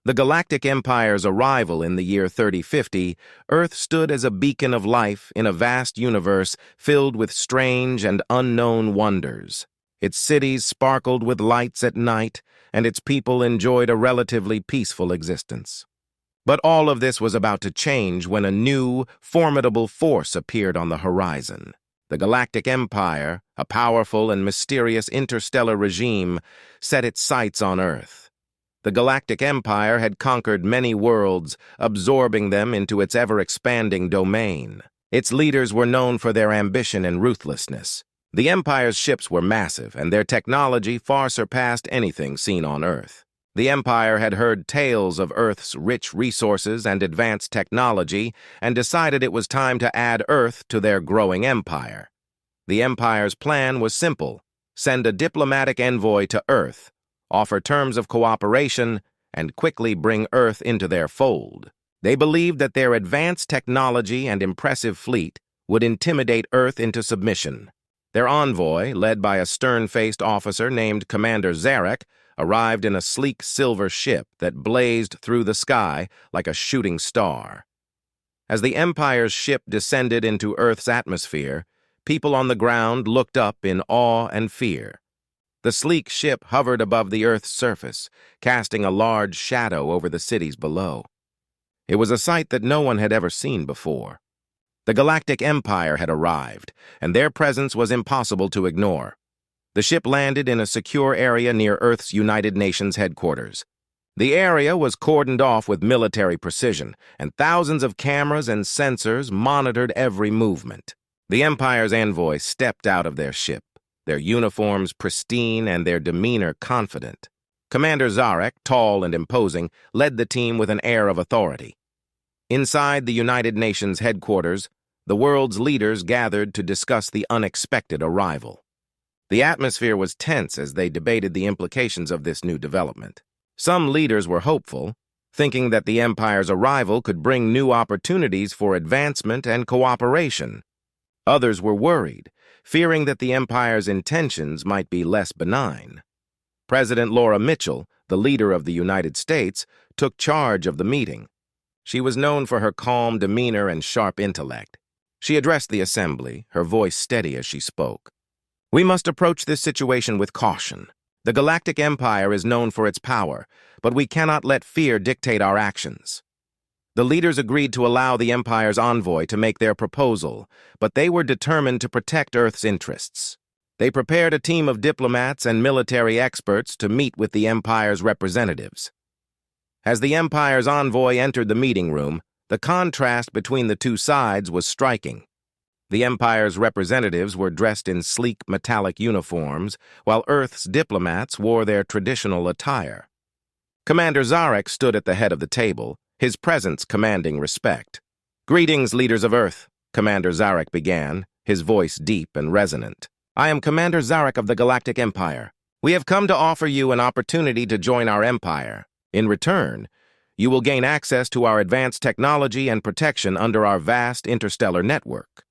The Galactic Empire's arrival in the year 3050, Earth stood as a beacon of life in a vast universe filled with strange and unknown wonders. Its cities sparkled with lights at night, and its people enjoyed a relatively peaceful existence. But all of this was about to change when a new, formidable force appeared on the horizon. The Galactic Empire, a powerful and mysterious interstellar regime, set its sights on Earth. The Galactic Empire had conquered many worlds, absorbing them into its ever-expanding domain. Its leaders were known for their ambition and ruthlessness. The Empire's ships were massive, and their technology far surpassed anything seen on Earth. The Empire had heard tales of Earth's rich resources and advanced technology and decided it was time to add Earth to their growing empire. The Empire's plan was simple: send a diplomatic envoy to Earth, offer terms of cooperation, and quickly bring Earth into their fold. They believed that their advanced technology and impressive fleet would intimidate Earth into submission. Their envoy, led by a stern-faced officer named Commander Zarek, arrived in a sleek silver ship that blazed through the sky like a shooting star. As the Empire's ship descended into Earth's atmosphere, people on the ground looked up in awe and fear. The sleek ship hovered above the Earth's surface, casting a large shadow over the cities below. It was a sight that no one had ever seen before. The Galactic Empire had arrived, and their presence was impossible to ignore. The ship landed in a secure area near Earth's United Nations headquarters. The area was cordoned off with military precision, and thousands of cameras and sensors monitored every movement. The Empire's envoys stepped out of their ship, their uniforms pristine and their demeanor confident. Commander Zarek, tall and imposing, led the team with an air of authority. Inside the United Nations headquarters, the world's leaders gathered to discuss the unexpected arrival. The atmosphere was tense as they debated the implications of this new development. Some leaders were hopeful, thinking that the Empire's arrival could bring new opportunities for advancement and cooperation. Others were worried, fearing that the Empire's intentions might be less benign. President Laura Mitchell, the leader of the United States, took charge of the meeting. She was known for her calm demeanor and sharp intellect. She addressed the assembly, her voice steady as she spoke. "We must approach this situation with caution. The Galactic Empire is known for its power, but we cannot let fear dictate our actions." The leaders agreed to allow the Empire's envoy to make their proposal, but they were determined to protect Earth's interests. They prepared a team of diplomats and military experts to meet with the Empire's representatives. As the Empire's envoy entered the meeting room, the contrast between the two sides was striking. The Empire's representatives were dressed in sleek metallic uniforms, while Earth's diplomats wore their traditional attire. Commander Zarek stood at the head of the table, his presence commanding respect. "Greetings, leaders of Earth," Commander Zarek began, his voice deep and resonant. "I am Commander Zarek of the Galactic Empire. We have come to offer you an opportunity to join our empire. In return, you will gain access to our advanced technology and protection under our vast interstellar network."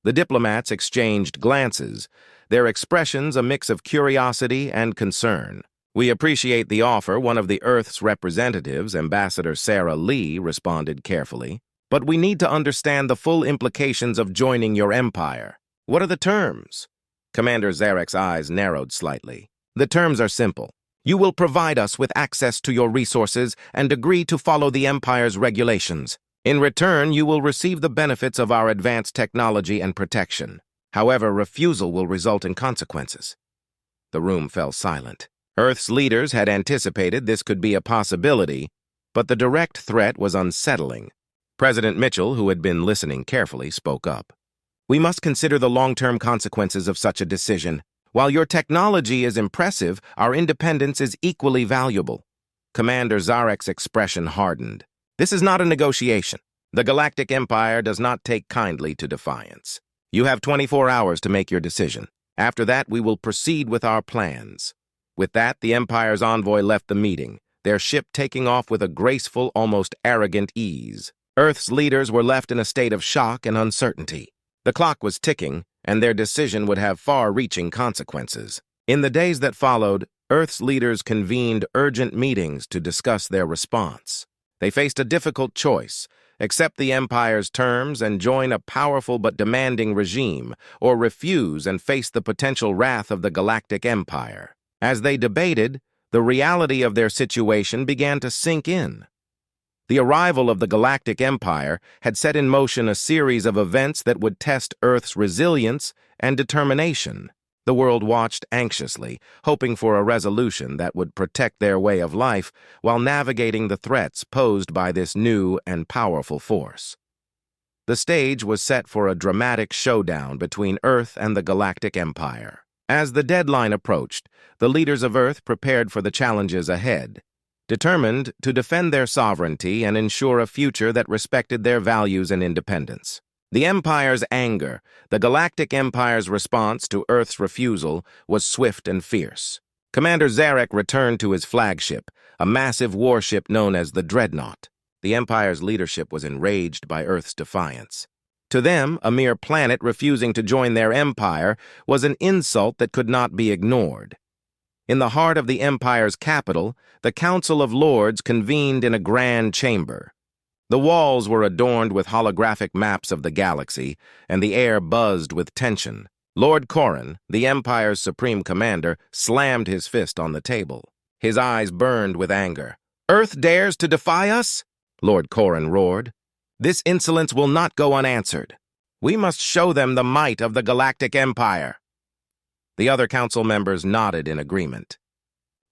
The diplomats exchanged glances, their expressions a mix of curiosity and concern. "We appreciate the offer," one of the Earth's representatives, Ambassador Sarah Lee, responded carefully. "But we need to understand the full implications of joining your empire. What are the terms?" Commander Zarek's eyes narrowed slightly. "The terms are simple. You will provide us with access to your resources and agree to follow the Empire's regulations. In return, you will receive the benefits of our advanced technology and protection. However, refusal will result in consequences." The room fell silent. Earth's leaders had anticipated this could be a possibility, but the direct threat was unsettling. President Mitchell, who had been listening carefully, spoke up. "We must consider the long-term consequences of such a decision. While your technology is impressive, our independence is equally valuable." Commander Zarek's expression hardened. "This is not a negotiation. The Galactic Empire does not take kindly to defiance. You have 24 hours to make your decision. After that, we will proceed with our plans." With that, the Empire's envoy left the meeting, their ship taking off with a graceful, almost arrogant ease. Earth's leaders were left in a state of shock and uncertainty. The clock was ticking, and their decision would have far-reaching consequences. In the days that followed, Earth's leaders convened urgent meetings to discuss their response. They faced a difficult choice: accept the Empire's terms and join a powerful but demanding regime, or refuse and face the potential wrath of the Galactic Empire. As they debated, the reality of their situation began to sink in. The arrival of the Galactic Empire had set in motion a series of events that would test Earth's resilience and determination. The world watched anxiously, hoping for a resolution that would protect their way of life while navigating the threats posed by this new and powerful force. The stage was set for a dramatic showdown between Earth and the Galactic Empire. As the deadline approached, the leaders of Earth prepared for the challenges ahead, determined to defend their sovereignty and ensure a future that respected their values and independence. The Empire's anger, the Galactic Empire's response to Earth's refusal, was swift and fierce. Commander Zarek returned to his flagship, a massive warship known as the Dreadnought. The Empire's leadership was enraged by Earth's defiance. To them, a mere planet refusing to join their empire was an insult that could not be ignored. In the heart of the Empire's capital, the Council of Lords convened in a grand chamber. The walls were adorned with holographic maps of the galaxy, and the air buzzed with tension. Lord Corran, the Empire's supreme commander, slammed his fist on the table. His eyes burned with anger. "Earth dares to defy us?" Lord Corran roared. "This insolence will not go unanswered. We must show them the might of the Galactic Empire." The other council members nodded in agreement.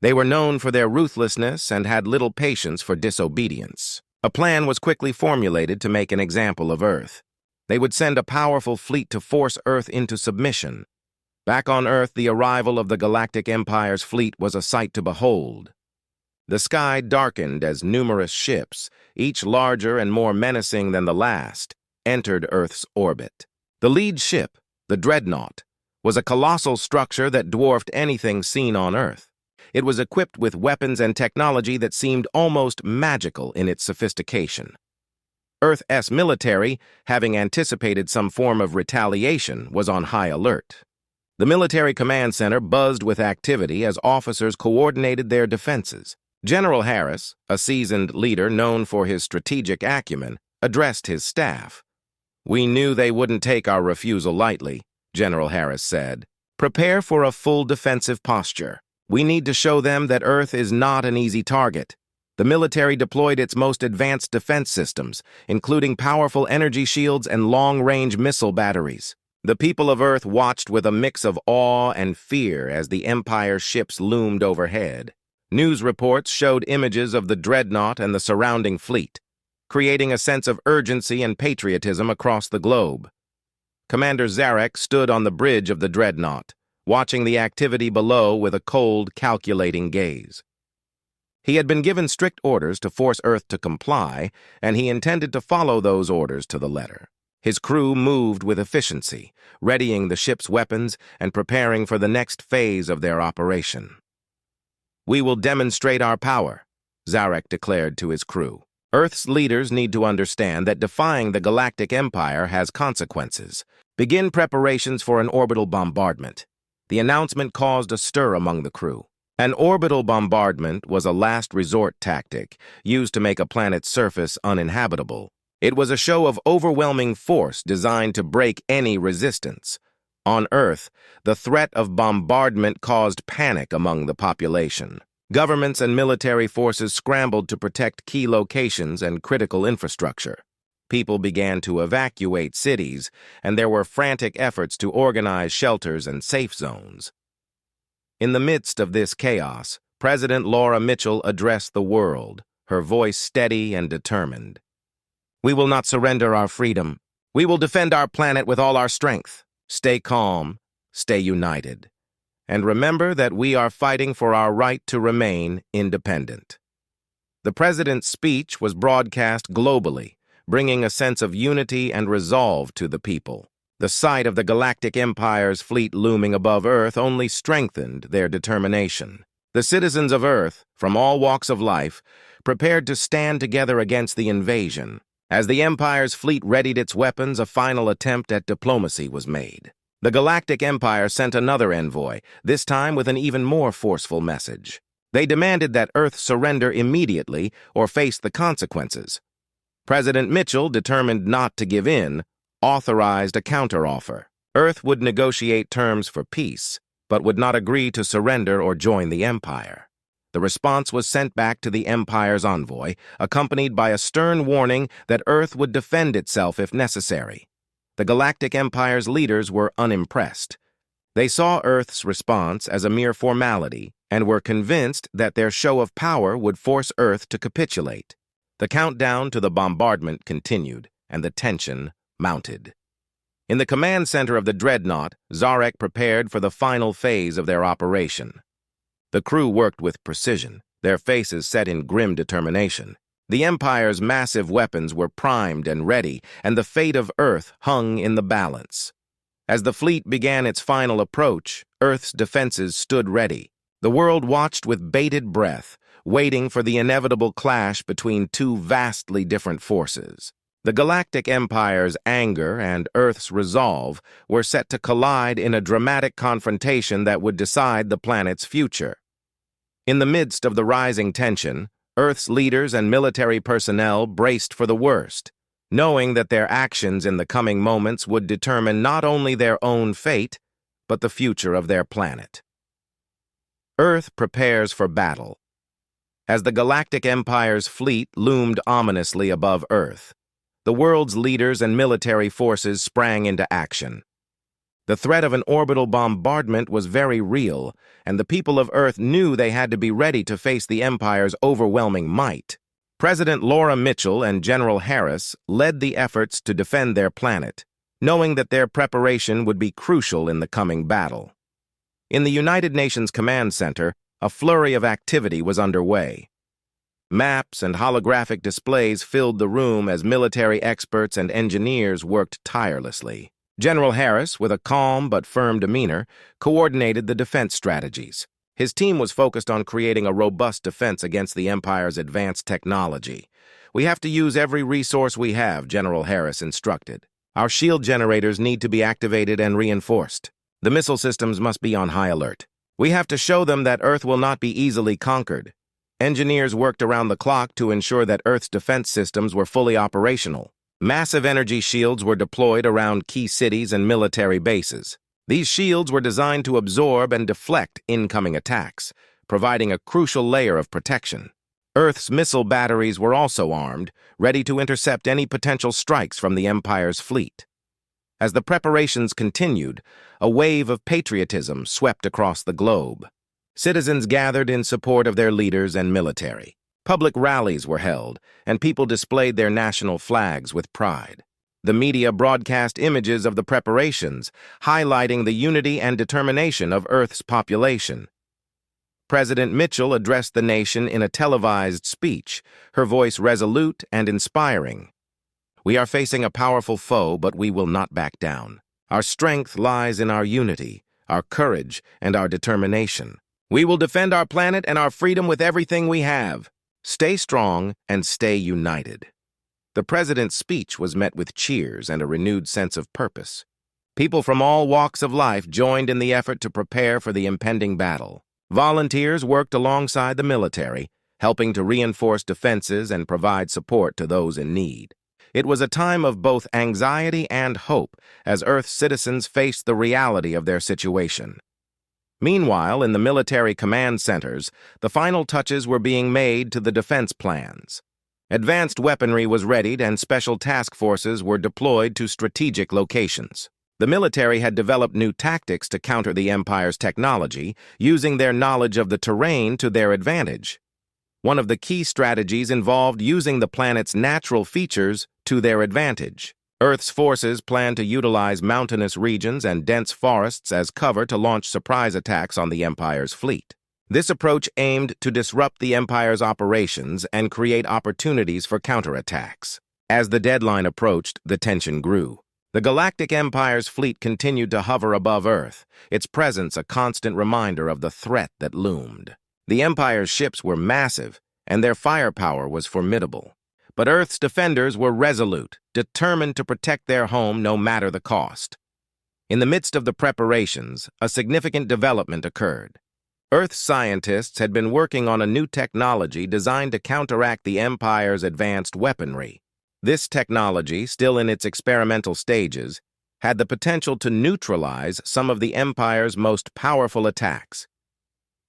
They were known for their ruthlessness and had little patience for disobedience. A plan was quickly formulated to make an example of Earth. They would send a powerful fleet to force Earth into submission. Back on Earth, the arrival of the Galactic Empire's fleet was a sight to behold. The sky darkened as numerous ships, each larger and more menacing than the last, entered Earth's orbit. The lead ship, the Dreadnought, was a colossal structure that dwarfed anything seen on Earth. It was equipped with weapons and technology that seemed almost magical in its sophistication. Earth's military, having anticipated some form of retaliation, was on high alert. The military command center buzzed with activity as officers coordinated their defenses. General Harris, a seasoned leader known for his strategic acumen, addressed his staff. "We knew they wouldn't take our refusal lightly," General Harris said. "Prepare for a full defensive posture. We need to show them that Earth is not an easy target." The military deployed its most advanced defense systems, including powerful energy shields and long-range missile batteries. The people of Earth watched with a mix of awe and fear as the Empire's ships loomed overhead. News reports showed images of the Dreadnought and the surrounding fleet, creating a sense of urgency and patriotism across the globe. Commander Zarek stood on the bridge of the Dreadnought, watching the activity below with a cold, calculating gaze. He had been given strict orders to force Earth to comply, and he intended to follow those orders to the letter. His crew moved with efficiency, readying the ship's weapons and preparing for the next phase of their operation. "We will demonstrate our power," Zarek declared to his crew. Earth's leaders need to understand that defying the Galactic Empire has consequences. Begin preparations for an orbital bombardment. The announcement caused a stir among the crew. An orbital bombardment was a last resort tactic used to make a planet's surface uninhabitable. It was a show of overwhelming force designed to break any resistance. On Earth, the threat of bombardment caused panic among the population. Governments and military forces scrambled to protect key locations and critical infrastructure. People began to evacuate cities, and there were frantic efforts to organize shelters and safe zones. In the midst of this chaos, President Laura Mitchell addressed the world, her voice steady and determined. "We will not surrender our freedom. We will defend our planet with all our strength. Stay calm, stay united. And remember that we are fighting for our right to remain independent." The president's speech was broadcast globally, bringing a sense of unity and resolve to the people. The sight of the Galactic Empire's fleet looming above Earth only strengthened their determination. The citizens of Earth, from all walks of life, prepared to stand together against the invasion. As the Empire's fleet readied its weapons, a final attempt at diplomacy was made. The Galactic Empire sent another envoy, this time with an even more forceful message. They demanded that Earth surrender immediately or face the consequences. President Mitchell, determined not to give in, authorized a counteroffer. Earth would negotiate terms for peace, but would not agree to surrender or join the Empire. The response was sent back to the Empire's envoy, accompanied by a stern warning that Earth would defend itself if necessary. The Galactic Empire's leaders were unimpressed. They saw Earth's response as a mere formality and were convinced that their show of power would force Earth to capitulate. The countdown to the bombardment continued, and the tension mounted. In the command center of the dreadnought, Zarek prepared for the final phase of their operation. The crew worked with precision, their faces set in grim determination. The Empire's massive weapons were primed and ready, and the fate of Earth hung in the balance. As the fleet began its final approach, Earth's defenses stood ready. The world watched with bated breath, waiting for the inevitable clash between two vastly different forces. The Galactic Empire's anger and Earth's resolve were set to collide in a dramatic confrontation that would decide the planet's future. In the midst of the rising tension, Earth's leaders and military personnel braced for the worst, knowing that their actions in the coming moments would determine not only their own fate, but the future of their planet. Earth prepares for battle. As the Galactic Empire's fleet loomed ominously above Earth, the world's leaders and military forces sprang into action. The threat of an orbital bombardment was very real, and the people of Earth knew they had to be ready to face the Empire's overwhelming might. President Laura Mitchell and General Harris led the efforts to defend their planet, knowing that their preparation would be crucial in the coming battle. In the United Nations Command Center, a flurry of activity was underway. Maps and holographic displays filled the room as military experts and engineers worked tirelessly. General Harris, with a calm but firm demeanor, coordinated the defense strategies. His team was focused on creating a robust defense against the Empire's advanced technology. "We have to use every resource we have," General Harris instructed. "Our shield generators need to be activated and reinforced. The missile systems must be on high alert. We have to show them that Earth will not be easily conquered." Engineers worked around the clock to ensure that Earth's defense systems were fully operational. Massive energy shields were deployed around key cities and military bases. These shields were designed to absorb and deflect incoming attacks, providing a crucial layer of protection. Earth's missile batteries were also armed, ready to intercept any potential strikes from the Empire's fleet. As the preparations continued, a wave of patriotism swept across the globe. Citizens gathered in support of their leaders and military. Public rallies were held, and people displayed their national flags with pride. The media broadcast images of the preparations, highlighting the unity and determination of Earth's population. President Mitchell addressed the nation in a televised speech, her voice resolute and inspiring. "We are facing a powerful foe, but we will not back down. Our strength lies in our unity, our courage, and our determination. We will defend our planet and our freedom with everything we have. Stay strong and stay united." The president's speech was met with cheers and a renewed sense of purpose. People from all walks of life joined in the effort to prepare for the impending battle. Volunteers worked alongside the military, helping to reinforce defenses and provide support to those in need. It was a time of both anxiety and hope as Earth's citizens faced the reality of their situation. Meanwhile, in the military command centers, the final touches were being made to the defense plans. Advanced weaponry was readied and special task forces were deployed to strategic locations. The military had developed new tactics to counter the Empire's technology, using their knowledge of the terrain to their advantage. One of the key strategies involved using the planet's natural features to their advantage. Earth's forces planned to utilize mountainous regions and dense forests as cover to launch surprise attacks on the Empire's fleet. This approach aimed to disrupt the Empire's operations and create opportunities for counterattacks. As the deadline approached, the tension grew. The Galactic Empire's fleet continued to hover above Earth, its presence a constant reminder of the threat that loomed. The Empire's ships were massive, and their firepower was formidable. But Earth's defenders were resolute, determined to protect their home no matter the cost. In the midst of the preparations, a significant development occurred. Earth's scientists had been working on a new technology designed to counteract the Empire's advanced weaponry. This technology, still in its experimental stages, had the potential to neutralize some of the Empire's most powerful attacks.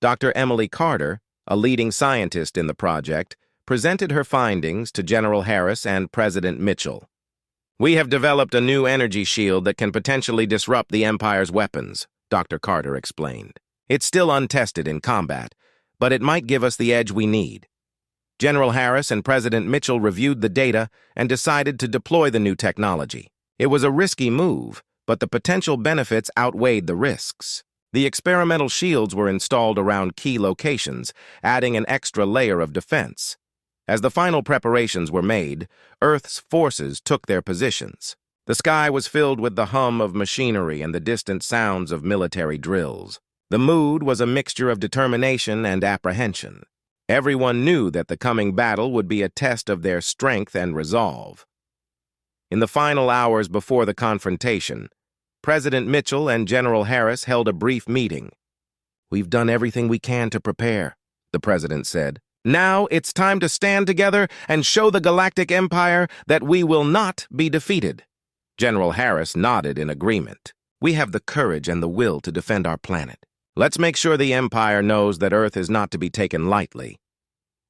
Dr. Emily Carter, a leading scientist in the project, presented her findings to General Harris and President Mitchell. "We have developed a new energy shield that can potentially disrupt the Empire's weapons," Dr. Carter explained. "It's still untested in combat, but it might give us the edge we need." General Harris and President Mitchell reviewed the data and decided to deploy the new technology. It was a risky move, but the potential benefits outweighed the risks. The experimental shields were installed around key locations, adding an extra layer of defense. As the final preparations were made, Earth's forces took their positions. The sky was filled with the hum of machinery and the distant sounds of military drills. The mood was a mixture of determination and apprehension. Everyone knew that the coming battle would be a test of their strength and resolve. In the final hours before the confrontation, President Mitchell and General Harris held a brief meeting. "We've done everything we can to prepare," the president said. "Now it's time to stand together and show the Galactic Empire that we will not be defeated." General Harris nodded in agreement. "We have the courage and the will to defend our planet. Let's make sure the Empire knows that Earth is not to be taken lightly."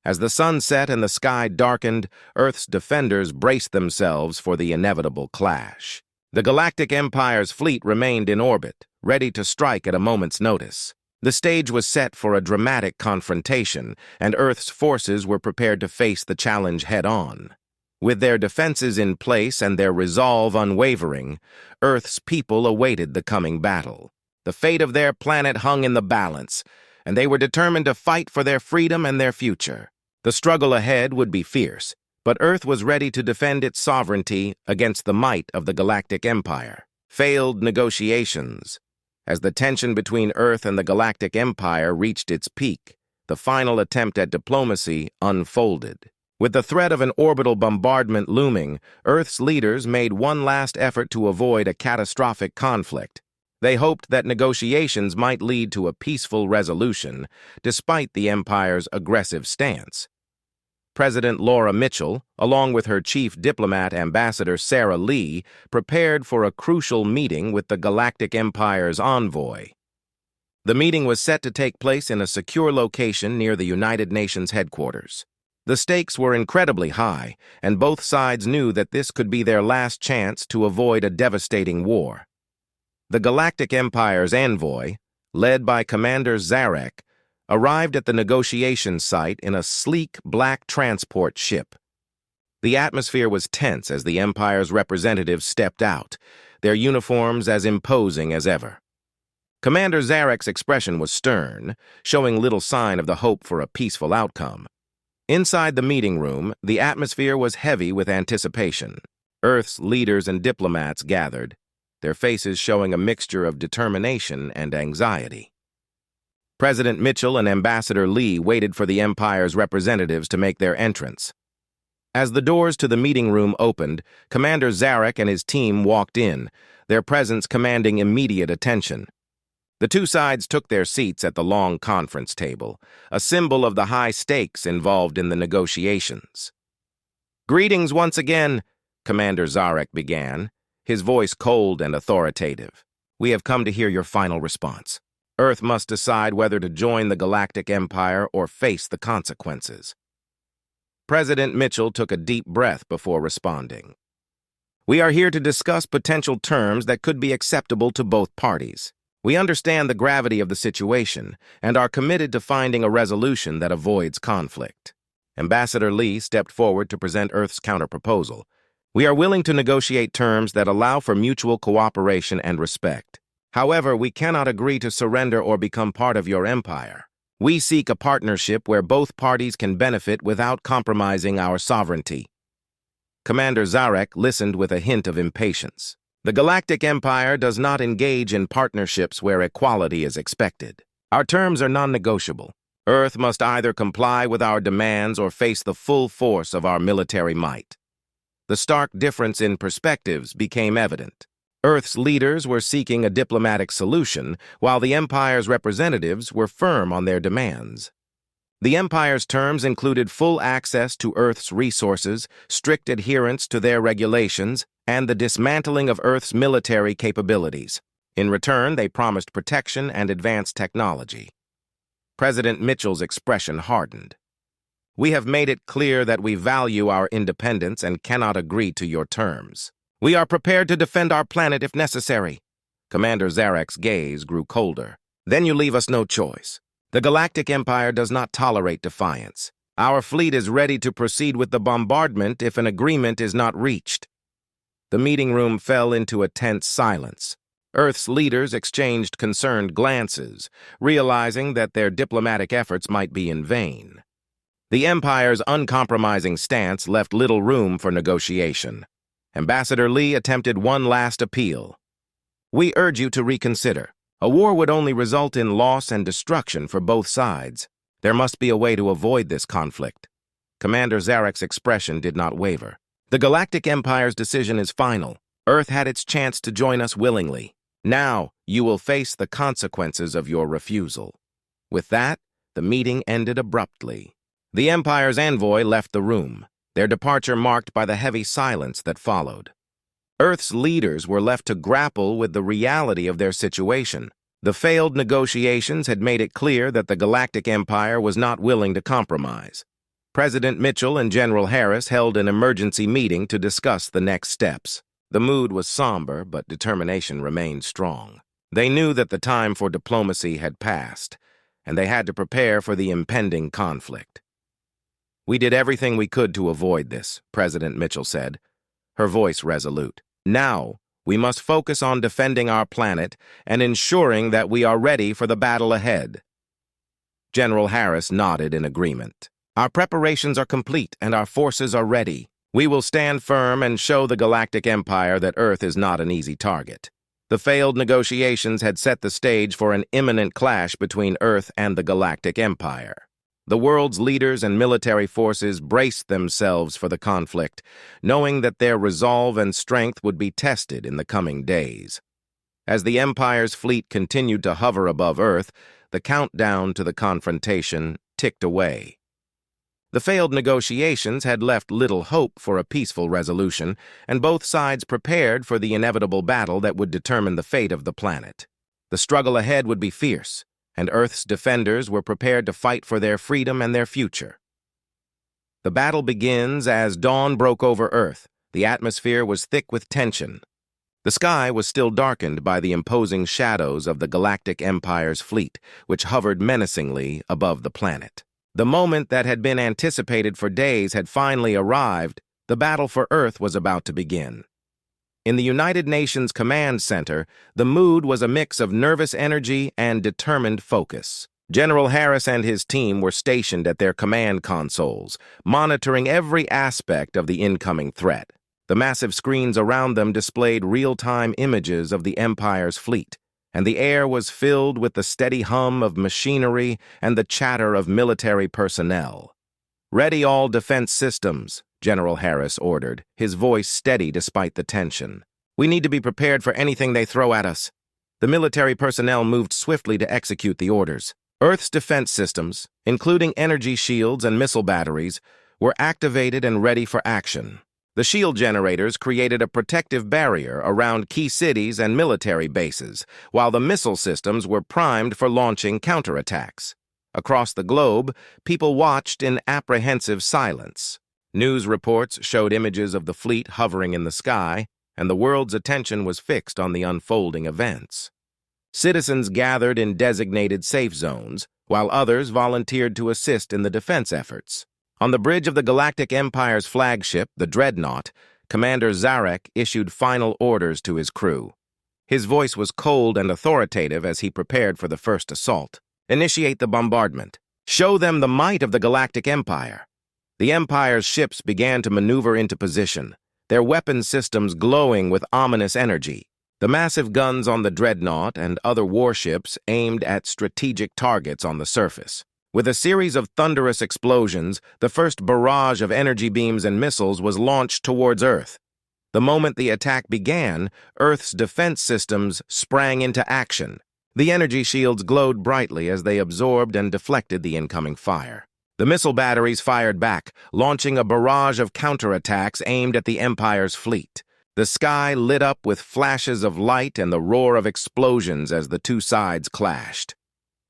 As the sun set and the sky darkened, Earth's defenders braced themselves for the inevitable clash. The Galactic Empire's fleet remained in orbit, ready to strike at a moment's notice. The stage was set for a dramatic confrontation, and Earth's forces were prepared to face the challenge head-on. With their defenses in place and their resolve unwavering, Earth's people awaited the coming battle. The fate of their planet hung in the balance, and they were determined to fight for their freedom and their future. The struggle ahead would be fierce, but Earth was ready to defend its sovereignty against the might of the Galactic Empire. Failed negotiations. As the tension between Earth and the Galactic Empire reached its peak, the final attempt at diplomacy unfolded. With the threat of an orbital bombardment looming, Earth's leaders made one last effort to avoid a catastrophic conflict. They hoped that negotiations might lead to a peaceful resolution, despite the Empire's aggressive stance. President Laura Mitchell, along with her chief diplomat, Ambassador Sarah Lee, prepared for a crucial meeting with the Galactic Empire's envoy. The meeting was set to take place in a secure location near the United Nations headquarters. The stakes were incredibly high, and both sides knew that this could be their last chance to avoid a devastating war. The Galactic Empire's envoy, led by Commander Zarek, arrived at the negotiation site in a sleek black transport ship. The atmosphere was tense as the Empire's representatives stepped out, their uniforms as imposing as ever. Commander Zarek's expression was stern, showing little sign of the hope for a peaceful outcome. Inside the meeting room, the atmosphere was heavy with anticipation. Earth's leaders and diplomats gathered, their faces showing a mixture of determination and anxiety. President Mitchell and Ambassador Lee waited for the Empire's representatives to make their entrance. As the doors to the meeting room opened, Commander Zarek and his team walked in, their presence commanding immediate attention. The two sides took their seats at the long conference table, a symbol of the high stakes involved in the negotiations. "Greetings once again," Commander Zarek began, his voice cold and authoritative. "We have come to hear your final response. Earth must decide whether to join the Galactic Empire or face the consequences." President Mitchell took a deep breath before responding. "We are here to discuss potential terms that could be acceptable to both parties. We understand the gravity of the situation and are committed to finding a resolution that avoids conflict." Ambassador Lee stepped forward to present Earth's counterproposal. "We are willing to negotiate terms that allow for mutual cooperation and respect. However, we cannot agree to surrender or become part of your empire. We seek a partnership where both parties can benefit without compromising our sovereignty." Commander Zarek listened with a hint of impatience. The Galactic Empire does not engage in partnerships where equality is expected. Our terms are non-negotiable. Earth must either comply with our demands or face the full force of our military might. The stark difference in perspectives became evident. Earth's leaders were seeking a diplomatic solution, while the Empire's representatives were firm on their demands. The Empire's terms included full access to Earth's resources, strict adherence to their regulations, and the dismantling of Earth's military capabilities. In return, they promised protection and advanced technology. President Mitchell's expression hardened. "We have made it clear that we value our independence and cannot agree to your terms. We are prepared to defend our planet if necessary." Commander Zarek's gaze grew colder. "Then you leave us no choice. The Galactic Empire does not tolerate defiance. Our fleet is ready to proceed with the bombardment if an agreement is not reached." The meeting room fell into a tense silence. Earth's leaders exchanged concerned glances, realizing that their diplomatic efforts might be in vain. The Empire's uncompromising stance left little room for negotiation. Ambassador Lee attempted one last appeal. "We urge you to reconsider. A war would only result in loss and destruction for both sides. There must be a way to avoid this conflict." Commander Zarek's expression did not waver. "The Galactic Empire's decision is final. Earth had its chance to join us willingly. Now, you will face the consequences of your refusal." With that, the meeting ended abruptly. The Empire's envoy left the room, their departure marked by the heavy silence that followed. Earth's leaders were left to grapple with the reality of their situation. The failed negotiations had made it clear that the Galactic Empire was not willing to compromise. President Mitchell and General Harris held an emergency meeting to discuss the next steps. The mood was somber, but determination remained strong. They knew that the time for diplomacy had passed, and they had to prepare for the impending conflict. "We did everything we could to avoid this," President Mitchell said, her voice resolute. "Now, we must focus on defending our planet and ensuring that we are ready for the battle ahead." General Harris nodded in agreement. "Our preparations are complete and our forces are ready. We will stand firm and show the Galactic Empire that Earth is not an easy target." The failed negotiations had set the stage for an imminent clash between Earth and the Galactic Empire. The world's leaders and military forces braced themselves for the conflict, knowing that their resolve and strength would be tested in the coming days. As the Empire's fleet continued to hover above Earth, the countdown to the confrontation ticked away. The failed negotiations had left little hope for a peaceful resolution, and both sides prepared for the inevitable battle that would determine the fate of the planet. The struggle ahead would be fierce, and Earth's defenders were prepared to fight for their freedom and their future. The battle begins as dawn broke over Earth. The atmosphere was thick with tension. The sky was still darkened by the imposing shadows of the Galactic Empire's fleet, which hovered menacingly above the planet. The moment that had been anticipated for days had finally arrived. The battle for Earth was about to begin. In the United Nations Command Center, the mood was a mix of nervous energy and determined focus. General Harris and his team were stationed at their command consoles, monitoring every aspect of the incoming threat. The massive screens around them displayed real-time images of the Empire's fleet, and the air was filled with the steady hum of machinery and the chatter of military personnel. "Ready all defense systems," General Harris ordered, his voice steady despite the tension. "We need to be prepared for anything they throw at us." The military personnel moved swiftly to execute the orders. Earth's defense systems, including energy shields and missile batteries, were activated and ready for action. The shield generators created a protective barrier around key cities and military bases, while the missile systems were primed for launching counterattacks. Across the globe, people watched in apprehensive silence. News reports showed images of the fleet hovering in the sky, and the world's attention was fixed on the unfolding events. Citizens gathered in designated safe zones, while others volunteered to assist in the defense efforts. On the bridge of the Galactic Empire's flagship, the Dreadnought, Commander Zarek issued final orders to his crew. His voice was cold and authoritative as he prepared for the first assault. "Initiate the bombardment. Show them the might of the Galactic Empire." The Empire's ships began to maneuver into position, their weapon systems glowing with ominous energy. The massive guns on the Dreadnought and other warships aimed at strategic targets on the surface. With a series of thunderous explosions, the first barrage of energy beams and missiles was launched towards Earth. The moment the attack began, Earth's defense systems sprang into action. The energy shields glowed brightly as they absorbed and deflected the incoming fire. The missile batteries fired back, launching a barrage of counterattacks aimed at the Empire's fleet. The sky lit up with flashes of light and the roar of explosions as the two sides clashed.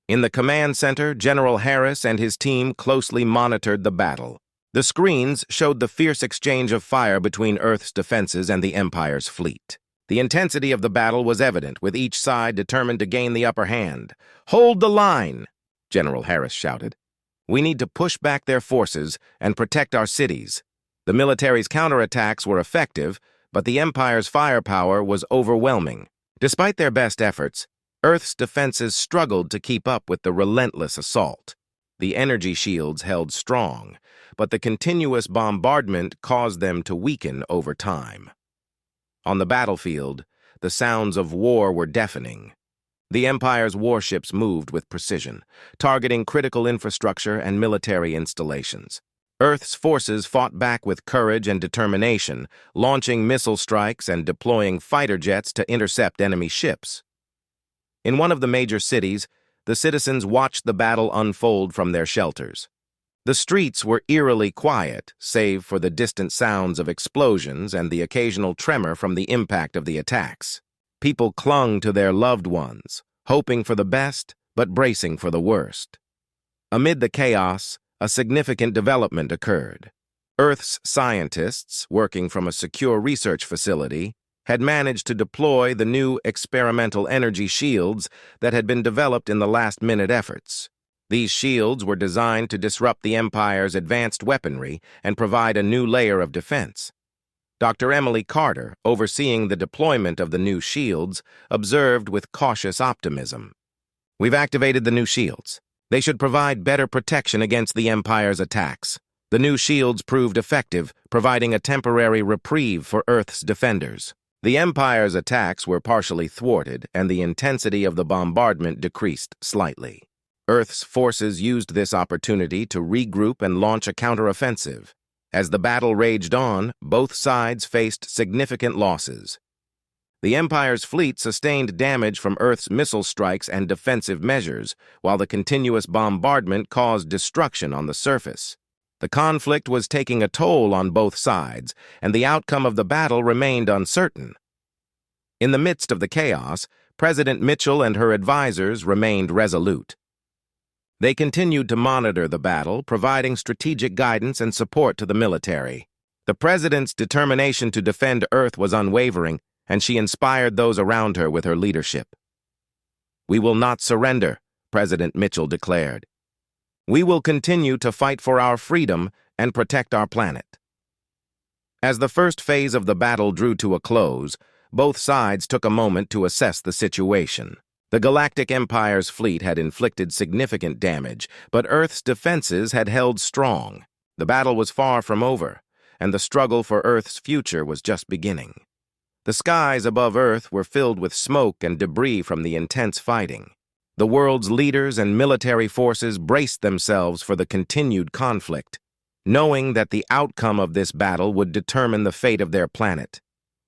In the command center, General Harris and his team closely monitored the battle. The screens showed the fierce exchange of fire between Earth's defenses and the Empire's fleet. The intensity of the battle was evident, with each side determined to gain the upper hand. "Hold the line!" General Harris shouted. "We need to push back their forces and protect our cities." The military's counterattacks were effective, but the Empire's firepower was overwhelming. Despite their best efforts, Earth's defenses struggled to keep up with the relentless assault. The energy shields held strong, but the continuous bombardment caused them to weaken over time. On the battlefield, the sounds of war were deafening. The Empire's warships moved with precision, targeting critical infrastructure and military installations. Earth's forces fought back with courage and determination, launching missile strikes and deploying fighter jets to intercept enemy ships. In one of the major cities, the citizens watched the battle unfold from their shelters. The streets were eerily quiet, save for the distant sounds of explosions and the occasional tremor from the impact of the attacks. People clung to their loved ones, hoping for the best, but bracing for the worst. Amid the chaos, a significant development occurred. Earth's scientists, working from a secure research facility, had managed to deploy the new experimental energy shields that had been developed in the last-minute efforts. These shields were designed to disrupt the Empire's advanced weaponry and provide a new layer of defense. Dr. Emily Carter, overseeing the deployment of the new shields, observed with cautious optimism. "We've activated the new shields. They should provide better protection against the Empire's attacks." The new shields proved effective, providing a temporary reprieve for Earth's defenders. The Empire's attacks were partially thwarted, and the intensity of the bombardment decreased slightly. Earth's forces used this opportunity to regroup and launch a counteroffensive. As the battle raged on, both sides faced significant losses. The Empire's fleet sustained damage from Earth's missile strikes and defensive measures, while the continuous bombardment caused destruction on the surface. The conflict was taking a toll on both sides, and the outcome of the battle remained uncertain. In the midst of the chaos, President Mitchell and her advisors remained resolute. They continued to monitor the battle, providing strategic guidance and support to the military. The president's determination to defend Earth was unwavering, and she inspired those around her with her leadership. "We will not surrender," President Mitchell declared. "We will continue to fight for our freedom and protect our planet." As the first phase of the battle drew to a close, both sides took a moment to assess the situation. The Galactic Empire's fleet had inflicted significant damage, but Earth's defenses had held strong. The battle was far from over, and the struggle for Earth's future was just beginning. The skies above Earth were filled with smoke and debris from the intense fighting. The world's leaders and military forces braced themselves for the continued conflict, knowing that the outcome of this battle would determine the fate of their planet.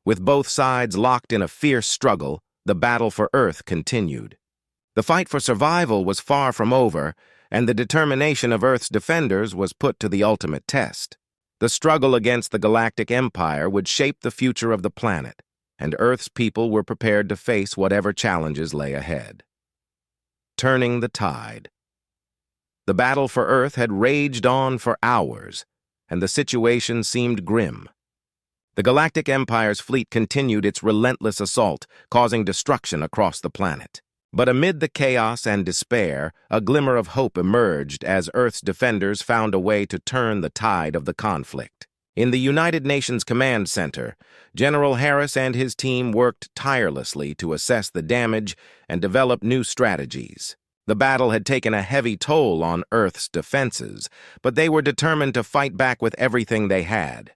With both sides locked in a fierce struggle, the battle for Earth continued. The fight for survival was far from over, and the determination of Earth's defenders was put to the ultimate test. The struggle against the Galactic Empire would shape the future of the planet, and Earth's people were prepared to face whatever challenges lay ahead. Turning the tide. The battle for Earth had raged on for hours, and the situation seemed grim. The Galactic Empire's fleet continued its relentless assault, causing destruction across the planet. But amid the chaos and despair, a glimmer of hope emerged as Earth's defenders found a way to turn the tide of the conflict. In the United Nations Command Center, General Harris and his team worked tirelessly to assess the damage and develop new strategies. The battle had taken a heavy toll on Earth's defenses, but they were determined to fight back with everything they had.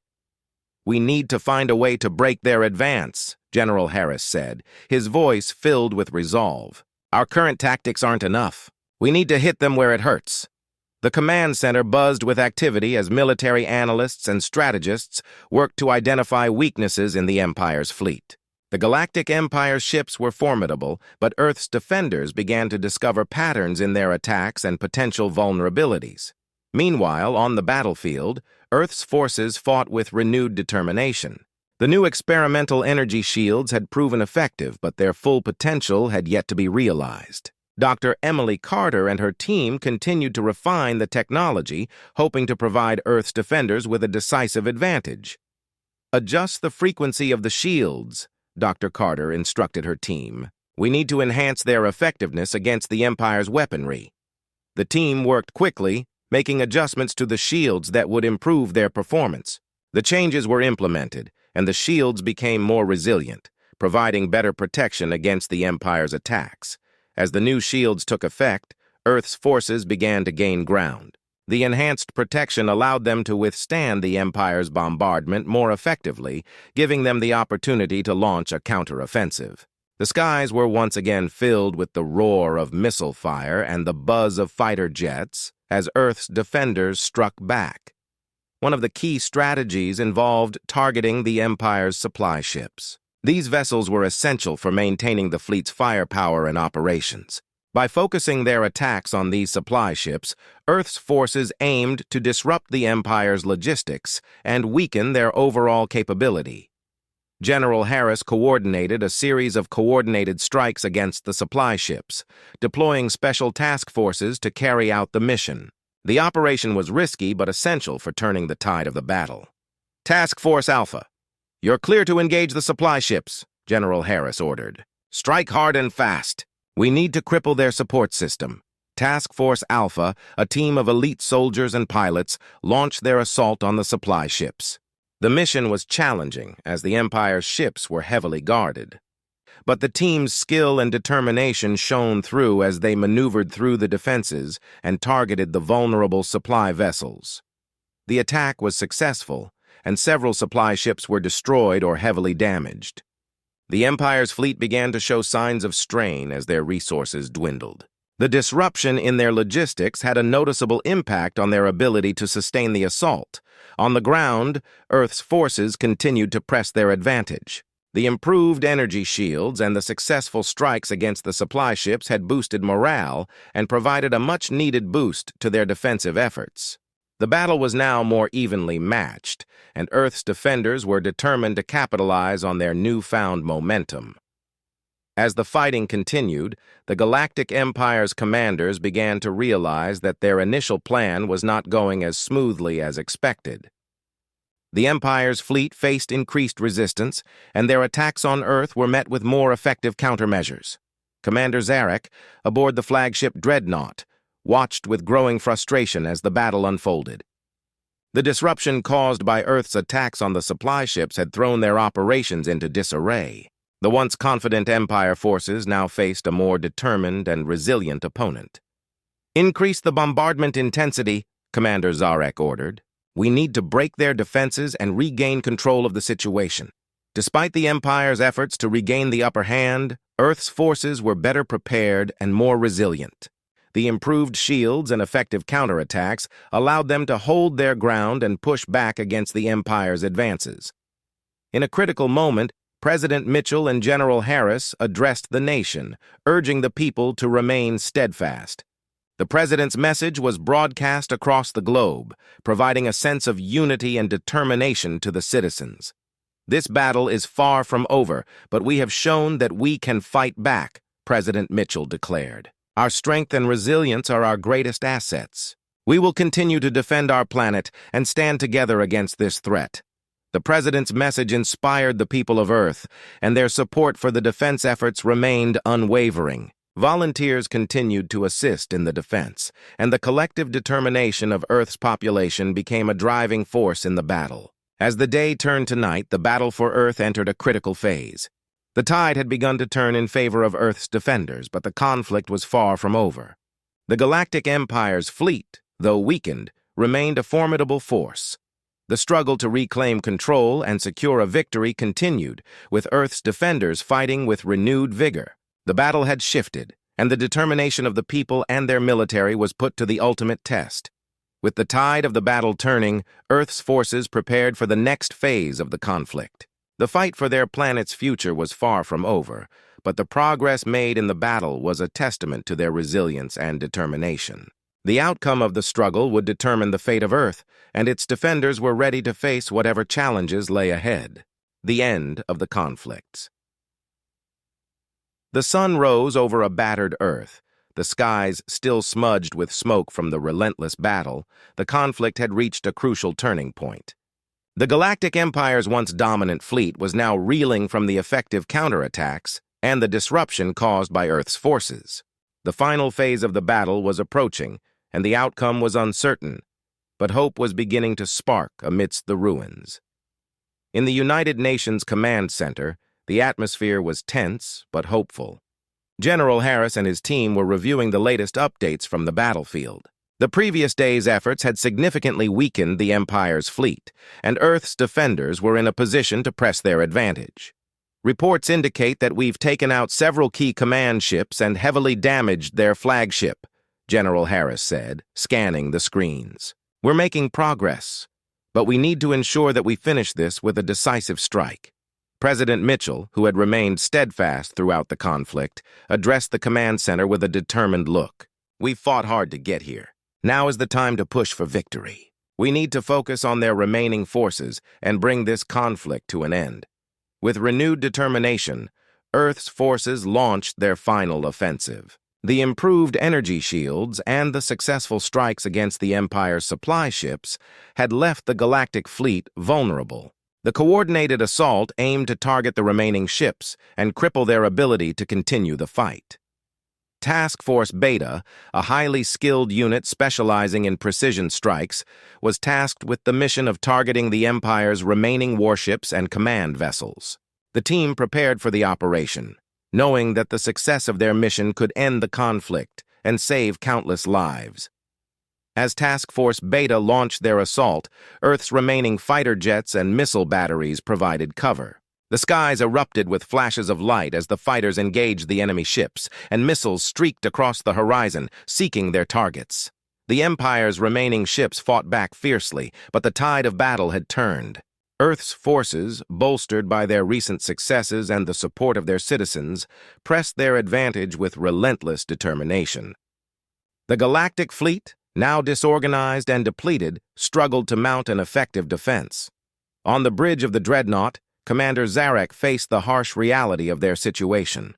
"We need to find a way to break their advance," General Harris said, his voice filled with resolve. "Our current tactics aren't enough. We need to hit them where it hurts." The command center buzzed with activity as military analysts and strategists worked to identify weaknesses in the Empire's fleet. The Galactic Empire's ships were formidable, but Earth's defenders began to discover patterns in their attacks and potential vulnerabilities. Meanwhile, on the battlefield, Earth's forces fought with renewed determination. The new experimental energy shields had proven effective, but their full potential had yet to be realized. Dr. Emily Carter and her team continued to refine the technology, hoping to provide Earth's defenders with a decisive advantage. "Adjust the frequency of the shields," Dr. Carter instructed her team. "We need to enhance their effectiveness against the Empire's weaponry." The team worked quickly, making adjustments to the shields that would improve their performance. The changes were implemented, and the shields became more resilient, providing better protection against the Empire's attacks. As the new shields took effect, Earth's forces began to gain ground. The enhanced protection allowed them to withstand the Empire's bombardment more effectively, giving them the opportunity to launch a counteroffensive. The skies were once again filled with the roar of missile fire and the buzz of fighter jets as Earth's defenders struck back. One of the key strategies involved targeting the Empire's supply ships. These vessels were essential for maintaining the fleet's firepower and operations. By focusing their attacks on these supply ships, Earth's forces aimed to disrupt the Empire's logistics and weaken their overall capability. General Harris coordinated a series of coordinated strikes against the supply ships, deploying special task forces to carry out the mission. The operation was risky but essential for turning the tide of the battle. "Task Force Alpha, you're clear to engage the supply ships," General Harris ordered. "Strike hard and fast. We need to cripple their support system." Task Force Alpha, a team of elite soldiers and pilots, launched their assault on the supply ships. The mission was challenging, as the Empire's ships were heavily guarded. But the team's skill and determination shone through as they maneuvered through the defenses and targeted the vulnerable supply vessels. The attack was successful, and several supply ships were destroyed or heavily damaged. The Empire's fleet began to show signs of strain as their resources dwindled. The disruption in their logistics had a noticeable impact on their ability to sustain the assault. On the ground, Earth's forces continued to press their advantage. The improved energy shields and the successful strikes against the supply ships had boosted morale and provided a much-needed boost to their defensive efforts. The battle was now more evenly matched, and Earth's defenders were determined to capitalize on their newfound momentum. As the fighting continued, the Galactic Empire's commanders began to realize that their initial plan was not going as smoothly as expected. The Empire's fleet faced increased resistance, and their attacks on Earth were met with more effective countermeasures. Commander Zarek, aboard the flagship Dreadnought, watched with growing frustration as the battle unfolded. The disruption caused by Earth's attacks on the supply ships had thrown their operations into disarray. The once confident Empire forces now faced a more determined and resilient opponent. "Increase the bombardment intensity," Commander Zarek ordered. "We need to break their defenses and regain control of the situation." Despite the Empire's efforts to regain the upper hand, Earth's forces were better prepared and more resilient. The improved shields and effective counterattacks allowed them to hold their ground and push back against the Empire's advances. In a critical moment, President Mitchell and General Harris addressed the nation, urging the people to remain steadfast. The president's message was broadcast across the globe, providing a sense of unity and determination to the citizens. "This battle is far from over, but we have shown that we can fight back," President Mitchell declared. "Our strength and resilience are our greatest assets. We will continue to defend our planet and stand together against this threat." The president's message inspired the people of Earth, and their support for the defense efforts remained unwavering. Volunteers continued to assist in the defense, and the collective determination of Earth's population became a driving force in the battle. As the day turned to night, the battle for Earth entered a critical phase. The tide had begun to turn in favor of Earth's defenders, but the conflict was far from over. The Galactic Empire's fleet, though weakened, remained a formidable force. The struggle to reclaim control and secure a victory continued, with Earth's defenders fighting with renewed vigor. The battle had shifted, and the determination of the people and their military was put to the ultimate test. With the tide of the battle turning, Earth's forces prepared for the next phase of the conflict. The fight for their planet's future was far from over, but the progress made in the battle was a testament to their resilience and determination. The outcome of the struggle would determine the fate of Earth, and its defenders were ready to face whatever challenges lay ahead. The end of the conflicts. The sun rose over a battered Earth. The skies still smudged with smoke from the relentless battle. The conflict had reached a crucial turning point. The Galactic Empire's once dominant fleet was now reeling from the effective counterattacks and the disruption caused by Earth's forces. The final phase of the battle was approaching, and the outcome was uncertain, but hope was beginning to spark amidst the ruins. In the United Nations Command Center, the atmosphere was tense but hopeful. General Harris and his team were reviewing the latest updates from the battlefield. The previous day's efforts had significantly weakened the Empire's fleet, and Earth's defenders were in a position to press their advantage. Reports indicate that we've taken out several key command ships and heavily damaged their flagship, General Harris said, scanning the screens. We're making progress, but we need to ensure that we finish this with a decisive strike. President Mitchell, who had remained steadfast throughout the conflict, addressed the command center with a determined look. We've fought hard to get here. Now is the time to push for victory. We need to focus on their remaining forces and bring this conflict to an end. With renewed determination, Earth's forces launched their final offensive. The improved energy shields and the successful strikes against the Empire's supply ships had left the Galactic fleet vulnerable. The coordinated assault aimed to target the remaining ships and cripple their ability to continue the fight. Task Force Beta, a highly skilled unit specializing in precision strikes, was tasked with the mission of targeting the Empire's remaining warships and command vessels. The team prepared for the operation, knowing that the success of their mission could end the conflict and save countless lives. As Task Force Beta launched their assault, Earth's remaining fighter jets and missile batteries provided cover. The skies erupted with flashes of light as the fighters engaged the enemy ships, and missiles streaked across the horizon, seeking their targets. The Empire's remaining ships fought back fiercely, but the tide of battle had turned. Earth's forces, bolstered by their recent successes and the support of their citizens, pressed their advantage with relentless determination. The Galactic fleet, now disorganized and depleted, struggled to mount an effective defense. On the bridge of the dreadnought, Commander Zarek faced the harsh reality of their situation.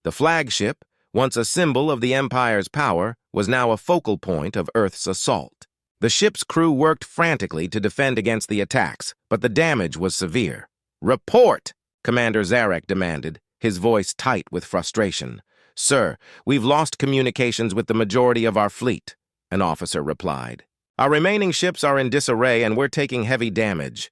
The flagship, once a symbol of the Empire's power, was now a focal point of Earth's assault. The ship's crew worked frantically to defend against the attacks, but the damage was severe. "Report!" Commander Zarek demanded, his voice tight with frustration. "Sir, we've lost communications with the majority of our fleet," an officer replied. "Our remaining ships are in disarray and we're taking heavy damage."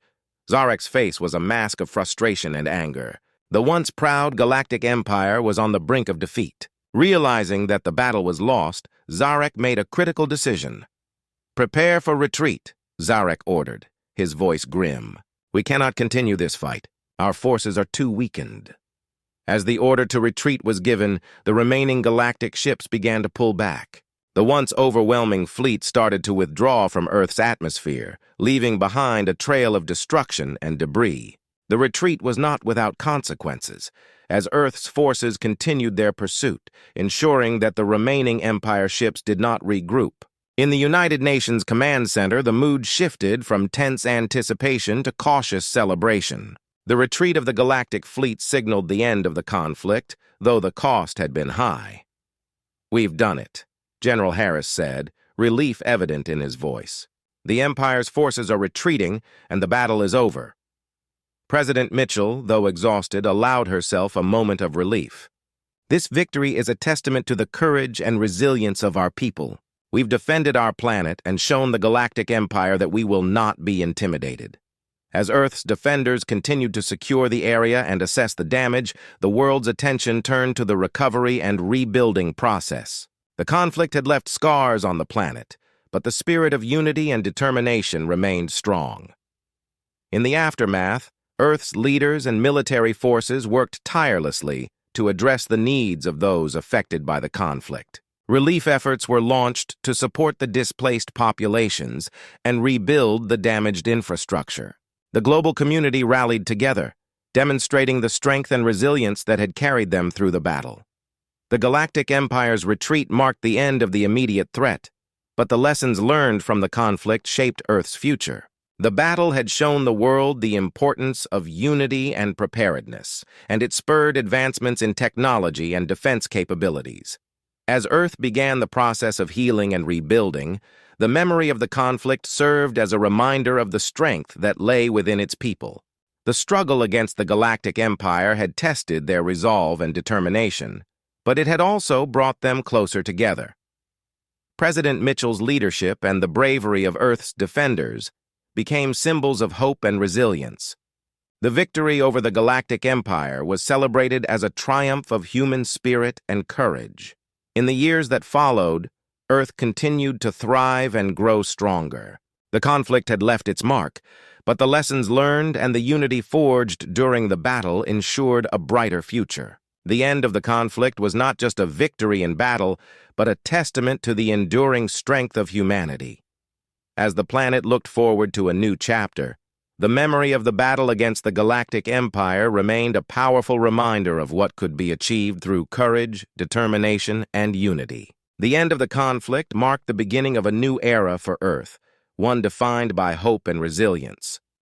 Zarek's face was a mask of frustration and anger. The once proud Galactic Empire was on the brink of defeat. Realizing that the battle was lost, Zarek made a critical decision. "Prepare for retreat," Zarek ordered, his voice grim. "We cannot continue this fight. Our forces are too weakened." As the order to retreat was given, the remaining Galactic ships began to pull back. The once overwhelming fleet started to withdraw from Earth's atmosphere, leaving behind a trail of destruction and debris. The retreat was not without consequences, as Earth's forces continued their pursuit, ensuring that the remaining Empire ships did not regroup. In the United Nations Command Center, the mood shifted from tense anticipation to cautious celebration. The retreat of the Galactic fleet signaled the end of the conflict, though the cost had been high. "We've done it," General Harris said, relief evident in his voice. "The Empire's forces are retreating, and the battle is over." President Mitchell, though exhausted, allowed herself a moment of relief. "This victory is a testament to the courage and resilience of our people. We've defended our planet and shown the Galactic Empire that we will not be intimidated." As Earth's defenders continued to secure the area and assess the damage, the world's attention turned to the recovery and rebuilding process. The conflict had left scars on the planet, but the spirit of unity and determination remained strong. In the aftermath, Earth's leaders and military forces worked tirelessly to address the needs of those affected by the conflict. Relief efforts were launched to support the displaced populations and rebuild the damaged infrastructure. The global community rallied together, demonstrating the strength and resilience that had carried them through the battle. The Galactic Empire's retreat marked the end of the immediate threat, but the lessons learned from the conflict shaped Earth's future. The battle had shown the world the importance of unity and preparedness, and it spurred advancements in technology and defense capabilities. As Earth began the process of healing and rebuilding, the memory of the conflict served as a reminder of the strength that lay within its people. The struggle against the Galactic Empire had tested their resolve and determination, but it had also brought them closer together. President Mitchell's leadership and the bravery of Earth's defenders became symbols of hope and resilience. The victory over the Galactic Empire was celebrated as a triumph of human spirit and courage. In the years that followed, Earth continued to thrive and grow stronger. The conflict had left its mark, but the lessons learned and the unity forged during the battle ensured a brighter future. The end of the conflict was not just a victory in battle, but a testament to the enduring strength of humanity. As the planet looked forward to a new chapter, the memory of the battle against the Galactic Empire remained a powerful reminder of what could be achieved through courage, determination, and unity. The end of the conflict marked the beginning of a new era for Earth, one defined by hope and resilience.